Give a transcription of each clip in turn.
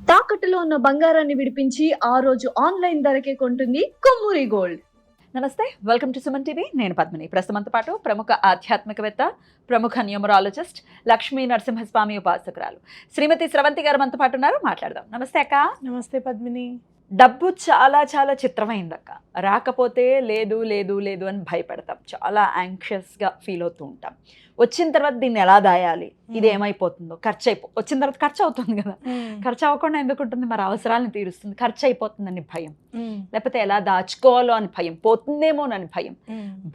తాకట్టులో ఉన్న బంగారాన్ని విడిపించి ఆ రోజు ఆన్లైన్ ధరకే కొంటుంది కొమ్మూరి గోల్డ్. నమస్తే, వెల్కమ్ టు సుమన్ టీవీ. నేను పద్మిని. ప్రస్తుతంతో పాటు ప్రముఖ ఆధ్యాత్మికవేత్త, ప్రముఖ న్యూమరాలజిస్ట్, లక్ష్మీ నరసింహస్వామి ఉపాసకురాలు శ్రీమతి స్రవంతి గారు మనతో పాటు ఉన్నారు. మాట్లాడదాం. నమస్తే అక్క. నమస్తే పద్మిని. డబ్బు చాలా చాలా చిత్రమైంది అక్క. రాకపోతే లేదు లేదు లేదు అని భయపడతాం, చాలా యాంగ్షియస్గా ఫీల్ అవుతూ ఉంటాం. వచ్చిన తర్వాత దీన్ని ఎలా దాయాలి, ఇది ఏమైపోతుందో, వచ్చిన తర్వాత ఖర్చు అవుతుంది కదా, ఖర్చు అవ్వకుండా ఎందుకు ఉంటుంది, మరి అవసరాలను తీరుస్తుంది, ఖర్చు అయిపోతుందని భయం, లేకపోతే ఎలా దాచుకోవాలో అని భయం, పోతుందేమోనని భయం,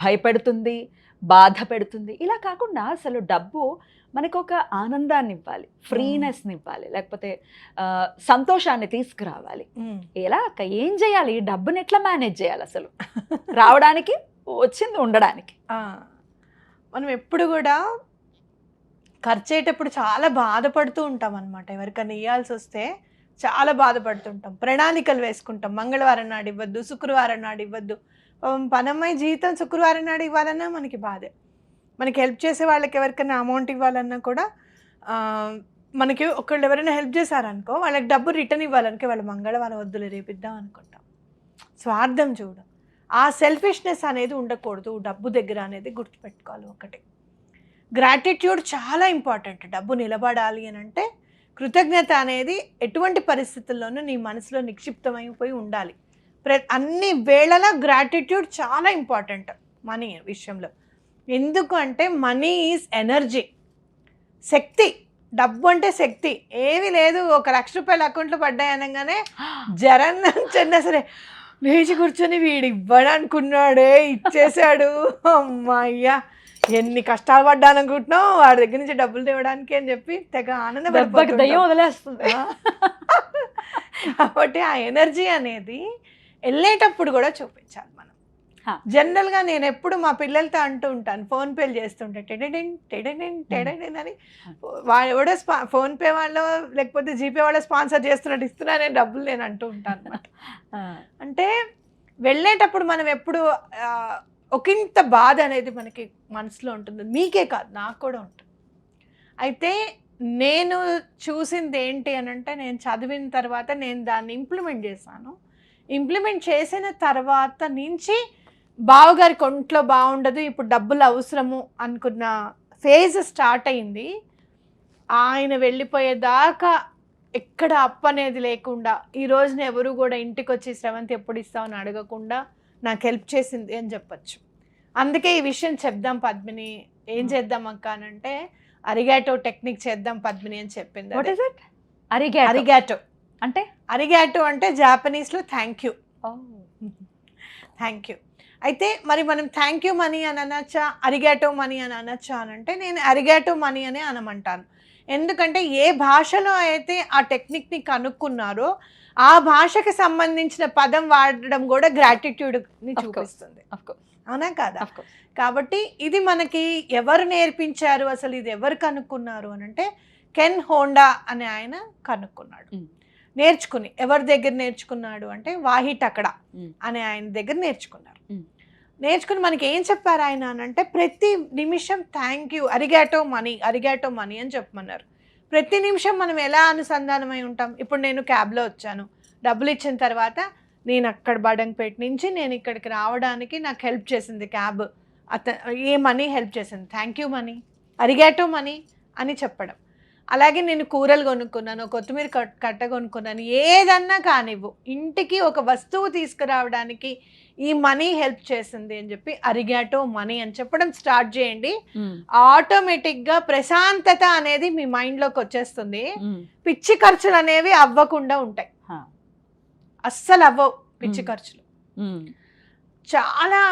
భయపెడుతుంది, బాధ పెడుతుంది. ఇలా కాకుండా అసలు డబ్బు మనకు ఒక ఆనందాన్ని ఇవ్వాలి, ఫ్రీనెస్ని ఇవ్వాలి, లేకపోతే సంతోషాన్ని తీసుకురావాలి. ఎలా అక్క, ఏం చేయాలి, డబ్బుని ఎట్లా మేనేజ్ చేయాలి అసలు రావడానికి, వచ్చింది ఉండడానికి? మనం ఎప్పుడు కూడా ఖర్చు అయ్యేటప్పుడు చాలా బాధపడుతూ ఉంటాం అనమాట. ఎవరికైనా ఇవ్వాల్సి వస్తే చాలా బాధపడుతుంటాం, ప్రణాళికలు వేసుకుంటాం. మంగళవారం నాడు ఇవ్వద్దు, శుక్రవారం నాడు ఇవ్వద్దు. పనమ్మాయి జీతం శుక్రవారం నాడు ఇవ్వాలన్నా మనకి బాధే. మనకి హెల్ప్ చేసే వాళ్ళకి ఎవరికైనా అమౌంట్ ఇవ్వాలన్నా కూడా మనకి ఒకళ్ళు ఎవరైనా హెల్ప్ చేశారనుకో, వాళ్ళకి డబ్బు రిటర్న్ ఇవ్వాలనుకో, వాళ్ళు మంగళవారం వద్దులే రేపు ఇద్దాం అనుకుంటాం. స్వార్థం చూడు, ఆ సెల్ఫిష్నెస్ అనేది ఉండకూడదు డబ్బు దగ్గర అనేది గుర్తుపెట్టుకోవాలి. ఒకటి గ్రాటిట్యూడ్ చాలా ఇంపార్టెంట్. డబ్బు నిలబడాలి అని అంటే కృతజ్ఞత అనేది ఎటువంటి పరిస్థితుల్లోనూ నీ మనసులో నిక్షిప్తమైపోయి ఉండాలి. అన్ని వేళలా గ్రాటిట్యూడ్ చాలా ఇంపార్టెంట్ మనీ విషయంలో. ఎందుకు అంటే మనీ ఈజ్ ఎనర్జీ, శక్తి. డబ్బు అంటే శక్తి. ఏమీ లేదు, 1 లక్ష రూపాయలు అకౌంట్లో పడ్డాయి అనగానే జరన్న సరే లేచి కూర్చొని వీడు ఇవ్వడనుకున్నాడే ఇచ్చేసాడు, అమ్మాయ్యా ఎన్ని కష్టాలు పడ్డాననుకుంటున్నావు వాడి దగ్గర నుంచి డబ్బులు తేవడానికి అని చెప్పి తెగ ఆనందపడిపోయి వదిలేస్తుంది. కాబట్టి ఆ ఎనర్జీ అనేది వెళ్ళేటప్పుడు కూడా చూపించాలి మనం. జనరల్గా నేను ఎప్పుడు మా పిల్లలతో అంటూ ఉంటాను, ఫోన్పేలు చేస్తుంటే టెడెడిన్ టెడెడిన్ టెడెడిన్ అని, ఎవడో ఫోన్పే వాళ్ళు లేకపోతే జీపే వాళ్ళు స్పాన్సర్ చేస్తున్నట్టు ఇస్తున్నానే డబ్బులు నేను అంటూ ఉంటాను అనమాట. అంటే వెళ్ళేటప్పుడు మనం ఎప్పుడు ఒకంత బాధ అనేది మనకి మనసులో ఉంటుంది. మీకే కాదు, నాకు కూడా ఉంటుంది. అయితే నేను చూసింది ఏంటి అని అంటే, నేను చదివిన తర్వాత నేను దాన్ని ఇంప్లిమెంట్ చేశాను. ఇంప్లిమెంట్ చేసిన తర్వాత నుంచి బావగారికి ఒంట్లో బాగుండదు, ఇప్పుడు డబ్బులు అవసరము అనుకున్న ఫేజ్ స్టార్ట్ అయింది. ఆయన వెళ్ళిపోయేదాకా ఎక్కడ అప్పు అనేది లేకుండా, ఈ రోజున ఎవరు కూడా ఇంటికి వచ్చి స్రవంతి ఎప్పుడు ఇస్తామని అడగకుండా నాకు హెల్ప్ చేసింది అని చెప్పచ్చు. అందుకే ఈ విషయం చెప్దాం పద్మిని, ఏం చేద్దాం అక్క అని అంటే అరిగాటో టెక్నిక్ చేద్దాం పద్మిని అని చెప్పింది. అరిగాటో అంటే అరిగాటో అంటే జాపనీస్లో థ్యాంక్ యూ. Thank you. అయితే మరి మనం థ్యాంక్ యూ మనీ అని అనొచ్చా, అరిగాటో మనీ అని అనొచ్చా అని అంటే నేను అరిగాటో మనీ అని అనమంటాను. ఎందుకంటే ఏ భాషలో అయితే ఆ టెక్నిక్ని కనుక్కున్నారో ఆ భాషకి సంబంధించిన పదం వాడడం కూడా గ్రాటిట్యూడ్ని చూపిస్తుంది. అవునా కాదా? కాబట్టి ఇది మనకి ఎవరు నేర్పించారు, అసలు ఇది ఎవరు కనుక్కున్నారు అని అంటే కెన్ హోండా అనే ఆయన కనుక్కున్నాడు. నేర్చుకుని ఎవరి దగ్గర నేర్చుకున్నాడు అంటే వాహి టకడా అనే ఆయన దగ్గర నేర్చుకున్నారు. నేర్చుకుని మనకి ఏం చెప్పారు ఆయన అని అంటే, ప్రతి నిమిషం థ్యాంక్ యూ, అరిగాటో మనీ అని చెప్పమన్నారు. ప్రతి నిమిషం మనం ఎలా అనుసంధానమై ఉంటాం. ఇప్పుడు నేను క్యాబ్లో వచ్చాను, డబ్బులు ఇచ్చిన తర్వాత నేను అక్కడ బడంగపేట నుంచి నేను ఇక్కడికి రావడానికి నాకు హెల్ప్ చేసింది క్యాబ్, ఏ మనీ హెల్ప్ చేసింది, థ్యాంక్ యూ మనీ, అరిగాటో మనీ అని చెప్పడం. అలాగే నేను కూరలు కొనుక్కున్నాను, కొత్తిమీర కట్ట కొనుక్కున్నాను, ఏదన్నా కానివ్వు, ఇంటికి ఒక వస్తువు తీసుకురావడానికి ఈ మనీ హెల్ప్ చేసింది అని చెప్పి అరిగాటో మనీ అని చెప్పడం స్టార్ట్ చేయండి. ఆటోమేటిక్గా ప్రశాంతత అనేది మీ మైండ్లోకి వచ్చేస్తుంది. పిచ్చి ఖర్చులు అనేవి అవ్వకుండా ఉంటాయి, అస్సలు అవ్వవు పిచ్చి ఖర్చులు. చాలా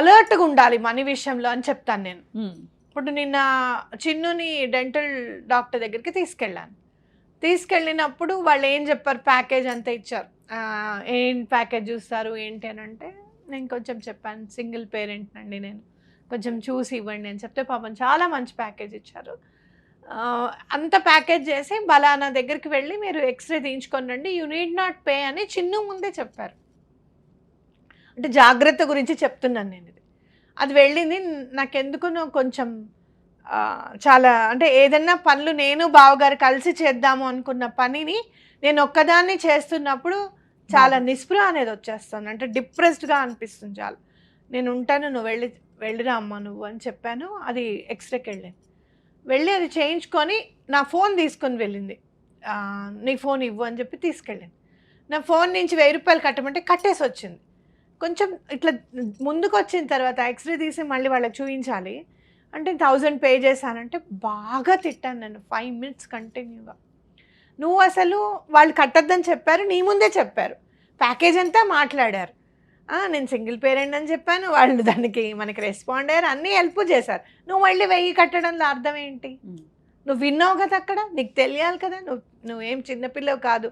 అలర్ట్గా ఉండాలి మనీ విషయంలో అని చెప్తాను నేను. ఇప్పుడు నిన్న చిన్నుని డెంటల్ డాక్టర్ దగ్గరికి తీసుకెళ్ళినప్పుడు వాళ్ళు ఏం చెప్పారు, ప్యాకేజ్ అంతా ఇచ్చారు. ఏం ప్యాకేజ్ చూస్తారు ఏంటి అని అంటే నేను కొంచెం చెప్పాను, సింగిల్ పేరెంట్ అండి, నేను కొంచెం చూసి ఇవ్వండి అని చెప్తే పాపం చాలా మంచి ప్యాకేజ్ ఇచ్చారు. అంత ప్యాకేజ్ చేసి బలానా దగ్గరికి వెళ్ళి మీరు ఎక్స్రే తీయించుకోనండి, యూ నీడ్ నాట్ పే అని చిన్ను ముందే చెప్పారు. అంటే జాగ్రత్త గురించి చెప్తున్నాను నేను. ఇది అది వెళ్ళింది, నాకెందుకు కొంచెం చాలా అంటే ఏదన్నా పనులు నేను బావగారు కలిసి చేద్దాము అనుకున్న పనిని నేను ఒక్కదాన్ని చేస్తున్నప్పుడు చాలా నిస్పృహ అనేది వచ్చేస్తుంది, అంటే డిప్రెస్డ్గా అనిపిస్తుంది. చాలా నేను ఉంటాను, నువ్వు వెళ్ళిరా అమ్మ నువ్వు అని చెప్పాను. అది ఎక్స్రేకి వెళ్ళి అది చేయించుకొని నా ఫోన్ తీసుకొని వెళ్ళింది. నీ ఫోన్ ఇవ్వు అని చెప్పి తీసుకెళ్ళింది. నా ఫోన్ నుంచి 1000 రూపాయలు కట్టమంటే కట్టేసి వచ్చింది. కొంచెం ఇట్లా ముందుకు వచ్చిన తర్వాత ఎక్స్రే తీసి మళ్ళీ వాళ్ళకి చూపించాలి అంటే 1000 పే చేశానంటే బాగా తిట్టాను నన్ను 5 మినిట్స్ కంటిన్యూగా. నువ్వు అసలు వాళ్ళు కట్టొద్దని చెప్పారు, నీ ముందే చెప్పారు, ప్యాకేజ్ అంతా మాట్లాడారు, నేను సింగిల్ పేరెంట్ అని చెప్పాను, వాళ్ళు దానికి మనకి రెస్పాండ్ అయ్యారు, అన్నీ హెల్ప్ చేశారు. నువ్వు మళ్ళీ 1000 కట్టడంలో అర్థం ఏంటి? నువ్వు విన్నావు కదా, అక్కడ నీకు తెలియాలి కదా, నువ్వేం చిన్నపిల్లవు కాదు,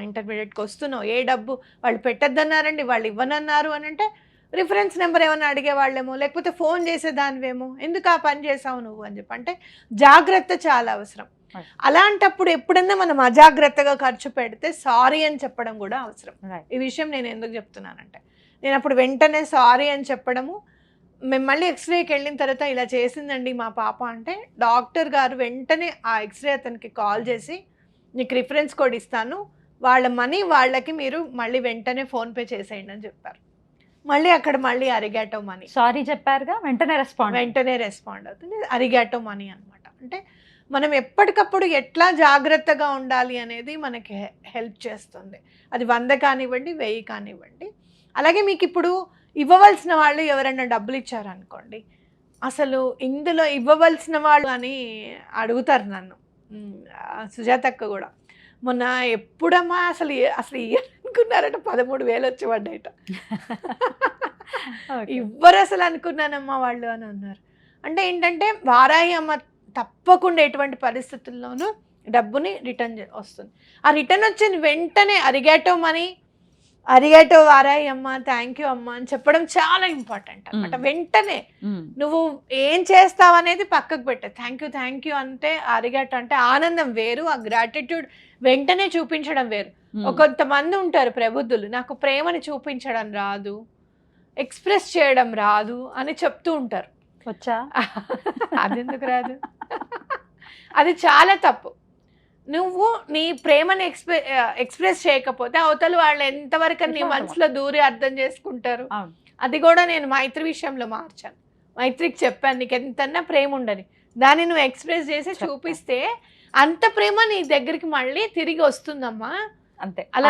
ఇంటర్మీడియట్కి వస్తున్నావు, ఏ డబ్బు వాళ్ళు పెట్టద్దన్నారండి, వాళ్ళు ఇవ్వనన్నారు అని అంటే రిఫరెన్స్ నెంబర్ ఏమైనా అడిగేవాళ్ళేమో, లేకపోతే ఫోన్ చేసేదానివేమో, ఎందుకు ఆ పని చేసావు నువ్వు అని చెప్పి. అంటే జాగ్రత్త చాలా అవసరం. అలాంటప్పుడు ఎప్పుడన్నా మనం అజాగ్రత్తగా ఖర్చు పెడితే సారీ అని చెప్పడం కూడా అవసరం. ఈ విషయం నేను ఎందుకు చెప్తున్నానంటే, నేను అప్పుడు వెంటనే సారీ అని చెప్పడము, మేము మళ్ళీ ఎక్స్రేకి వెళ్ళిన తర్వాత ఇలా చేసిందండి మా పాప అంటే డాక్టర్ గారు వెంటనే ఆ ఎక్స్రే అతనికి కాల్ చేసి నీకు రిఫరెన్స్ కోడ్ ఇస్తాను, వాళ్ళ మనీ వాళ్ళకి మీరు మళ్ళీ వెంటనే ఫోన్పే చేసేయండి అని చెప్పారు. మళ్ళీ అక్కడ మళ్ళీ అరిగాటో మనీ సారీ చెప్పారుగా, వెంటనే రెస్పాండ్ అవుతుంది. అరిగాటో మనీ అనమాట. అంటే మనం ఎప్పటికప్పుడు ఎట్లా జాగ్రత్తగా ఉండాలి అనేది మనకి హెల్ప్ చేస్తుంది. అది 100 కానివ్వండి, 1000 కానివ్వండి. అలాగే మీకు ఇప్పుడు ఇవ్వవలసిన వాళ్ళు ఎవరైనా డబ్బులు ఇచ్చారనుకోండి, అసలు ఇందులో ఇవ్వవలసిన వాళ్ళు అని అడుగుతారు నన్ను. సుజాతక్క కూడా మొన్న ఎప్పుడమ్మా అసలు ఇయ్యాలనుకున్నారట 13,000 వచ్చి పడ్డాయట. ఇవ్వరు అసలు అనుకున్నానమ్మా వాళ్ళు అని అన్నారు. అంటే ఏంటంటే వారాయి అమ్మ తప్పకుండా ఎటువంటి పరిస్థితుల్లోనూ డబ్బుని రిటర్న్ వస్తుంది. ఆ రిటర్న్ వచ్చిన వెంటనే అరిగేటో వారాయి అమ్మ, థ్యాంక్ యూ అమ్మ అని చెప్పడం చాలా ఇంపార్టెంట్ అనమాట. వెంటనే నువ్వు ఏం చేస్తావు అనేది పక్కకు పెట్టే, థ్యాంక్ యూ అంటే అరిగేటో అంటే ఆనందం వేరు, ఆ గ్రాటిట్యూడ్ వెంటనే చూపించడం వేరు. కొంతమంది ఉంటారు ప్రబుద్ధులు, నాకు ప్రేమని చూపించడం రాదు, ఎక్స్ప్రెస్ చేయడం రాదు అని చెప్తూ ఉంటారు. వచ్చా అదెందుకు రాదు? అది చాలా తప్పు. నువ్వు నీ ప్రేమని ఎక్స్ప్రెస్ చేయకపోతే అవతల వాళ్ళు ఎంతవరకు నీ మనసులో దూరి అర్థం చేసుకుంటారు. అది కూడా నేను మైత్రి విషయంలో మార్చాను. మైత్రికి చెప్పాను, నీకు ఎంతన్నా ప్రేమ ఉండని, దాన్ని నువ్వు ఎక్స్ప్రెస్ చేసి చూపిస్తే అంత ప్రేమ నీ దగ్గరికి మళ్ళీ తిరిగి వస్తుందమ్మా. అంతే. అలా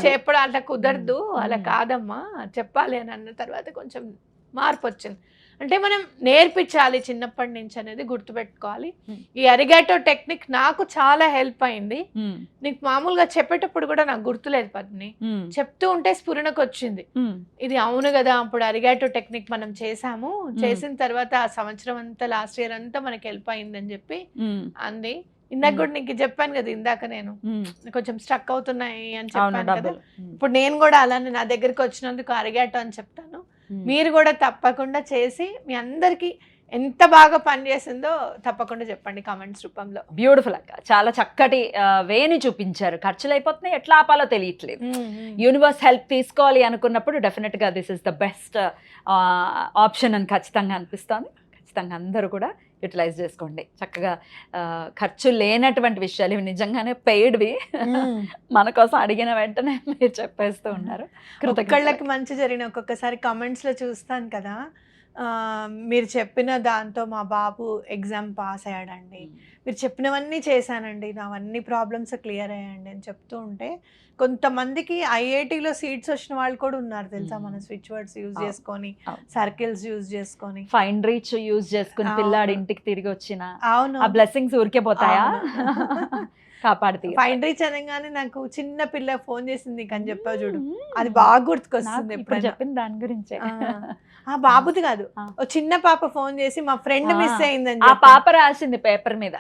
చెప్పడం అలా కుదరదు, అలా కాదమ్మా చెప్పాలి అని అన్న తర్వాత కొంచెం మార్పు వచ్చింది. అంటే మనం నేర్పించాలి చిన్నప్పటి నుంచి అనేది గుర్తుపెట్టుకోవాలి. ఈ అరిగాటో టెక్నిక్ నాకు చాలా హెల్ప్ అయింది. నీకు మామూలుగా చెప్పేటప్పుడు కూడా నాకు గుర్తులేదు పద్మిని, చెప్తూ ఉంటే స్ఫురణకు వచ్చింది, ఇది అవును కదా, అప్పుడు అరిగాటో టెక్నిక్ మనం చేసాము, చేసిన తర్వాత ఆ సంవత్సరం అంతా లాస్ట్ ఇయర్ అంతా మనకి హెల్ప్ అయిందని చెప్పి అంది. ఇందాక కూడా నీకు చెప్పాను కదా, ఇందాక నేను కొంచెం స్ట్రక్ అవుతున్నాయి అని చెప్పాను కదా, ఇప్పుడు నేను కూడా అలానే నా దగ్గరికి వచ్చినందుకు అరిగాటో అని చెప్తాను. మీరు కూడా తప్పకుండా చేసి మీ అందరికీ ఎంత బాగా పనిచేసిందో తప్పకుండా చెప్పండి కామెంట్స్ రూపంలో. బ్యూటిఫుల్ అక్క, చాలా చక్కటి వేని చూపించారు. ఖర్చులు అయిపోతున్నాయి, ఎట్లా ఆపాలో తెలియట్లేదు. యూనివర్స్ హెల్ప్ తీసుకోవాలి అనుకున్నప్పుడు డెఫినెట్గా this is the best option అని ఖచ్చితంగా అనిపిస్తుంది. ఖచ్చితంగా అందరూ కూడా యూటిలైజ్ చేసుకోండి. చక్కగా ఖర్చు లేనటువంటి విషయాలు ఇవి నిజంగానే పెయిడ్వి, మన కోసం అడిగిన వెంటనే మీరు చెప్పేస్తూ ఉన్నారు. కృతజ్ఞతలకి మంచి జరిగిన ఒక్కొక్కసారి కామెంట్స్లో చూస్తాను కదా, మీరు చెప్పిన దాంతో మా బాబు ఎగ్జామ్ పాస్ అయ్యాడండి, మీరు చెప్పినవన్నీ చేశానండి, నావన్నీ ప్రాబ్లమ్స్ క్లియర్ అయ్యాయండి అని చెప్తూ ఉంటే కొంతమందికి ఐఐటీలో సీట్స్ వచ్చిన వాళ్ళు కూడా ఉన్నారు తెలుసా. మన స్విచ్ వర్డ్స్ యూజ్ చేసుకొని, సర్కిల్స్ యూజ్ చేసుకొని, ఫైన్ రీచ్ యూజ్ చేసుకుని పిల్లాడి ఇంటికి తిరిగి వచ్చిన ఆ బ్లెస్సింగ్స్ ఊరికే పోతాయా? కాపాడుతీ. ఫైన్ రీచ్ అనగానే నాకు చిన్న పిల్ల ఫోన్ చేసింది అని చెప్పావు చూడు, అది బాగా గుర్తుకొస్తుంది. ఇప్పుడు చెప్పిన దాని గురించే. ఆ బాబుది కాదు, చిన్న పాప ఫోన్ చేసి మా ఫ్రెండ్ మిస్ అయిందని, ఆ పాప రాసింది పేపర్ మీద,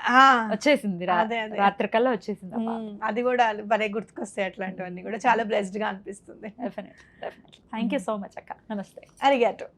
వచ్చేసింది రాత్రి కల్లా వచ్చేసింది. అది కూడా భలే గుర్తుకొస్తాయి. అట్లాంటివన్నీ కూడా చాలా బ్లెస్డ్ గా అనిపిస్తుంది. థ్యాంక్ యూ సో మచ్ అక్క. నమస్తే. అరిగాటో.